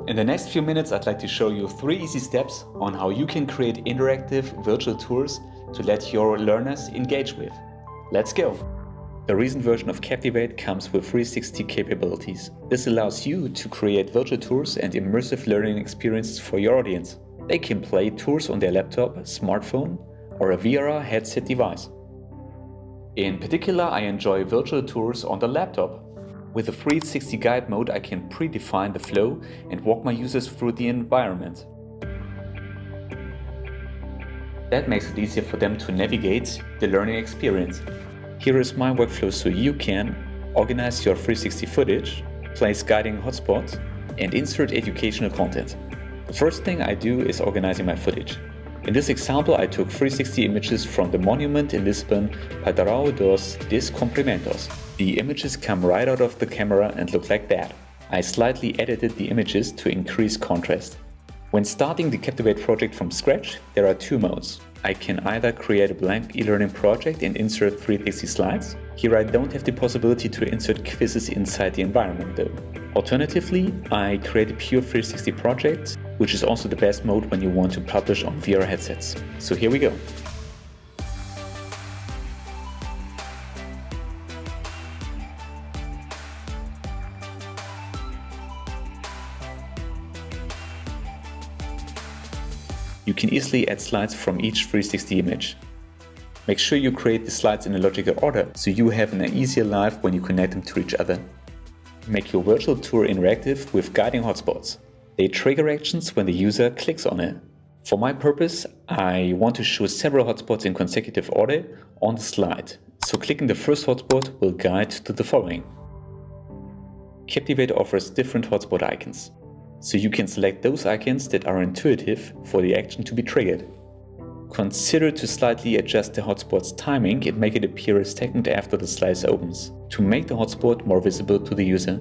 In the next few minutes, I'd like to show you 3 easy steps on how you can create interactive virtual tours to let your learners engage with. Let's go! The recent version of Captivate comes with 360 capabilities. This allows you to create virtual tours and immersive learning experiences for your audience. They can play tours on their laptop, smartphone, or a VR headset device. In particular, I enjoy virtual tours on the laptop. With the 360 guide mode, I can predefine the flow and walk my users through the environment. That makes it easier for them to navigate the learning experience. Here is my workflow so you can organize your 360 footage, place guiding hotspots, and insert educational content. The first thing I do is organizing my footage. In this example, I took 360 images from the monument in Lisbon, Padrão dos Descumprimentos. The images come right out of the camera and look like that. I slightly edited the images to increase contrast. When starting the Captivate project from scratch, there are 2 modes. I can either create a blank eLearning project and insert 360 slides. Here I don't have the possibility to insert quizzes inside the environment though. Alternatively, I create a pure 360 project, which is also the best mode when you want to publish on VR headsets. So here we go. You can easily add slides from each 360 image. Make sure you create the slides in a logical order so you have an easier life when you connect them to each other. Make your virtual tour interactive with guiding hotspots. They trigger actions when the user clicks on it. For my purpose, I want to show several hotspots in consecutive order on the slide, so clicking the first hotspot will guide to the following. Captivate offers different hotspot icons, so you can select those icons that are intuitive for the action to be triggered. Consider to slightly adjust the hotspot's timing and make it appear a second after the slice opens, to make the hotspot more visible to the user.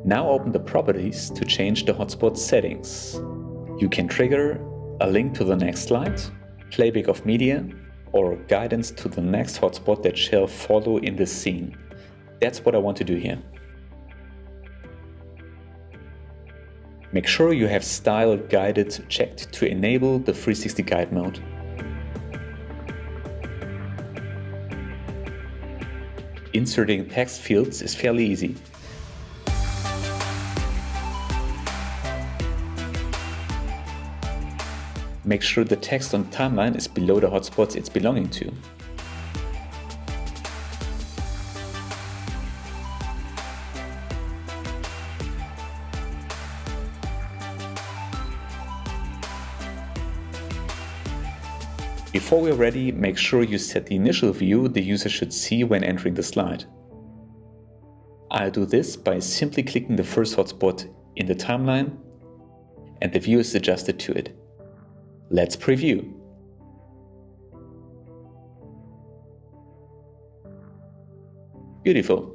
Now open the properties to change the hotspot settings. You can trigger a link to the next slide, playback of media, or guidance to the next hotspot that shall follow in this scene. That's what I want to do here. Make sure you have Style Guided checked to enable the 360 guide mode. Inserting text fields is fairly easy. Make sure the text on the timeline is below the hotspots it's belonging to. Before we're ready, make sure you set the initial view the user should see when entering the slide. I'll do this by simply clicking the first hotspot in the timeline, and the view is adjusted to it. Let's preview. Beautiful.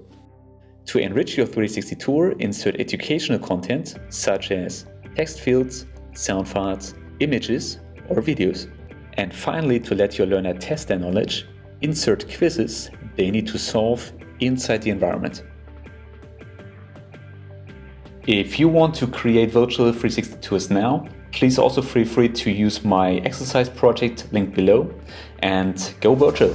To enrich your 360 tour, insert educational content such as text fields, sound files, images, or videos. And finally, to let your learner test their knowledge, insert quizzes they need to solve inside the environment. If you want to create virtual 360 tours now, please also feel free to use my exercise project linked below and go virtual.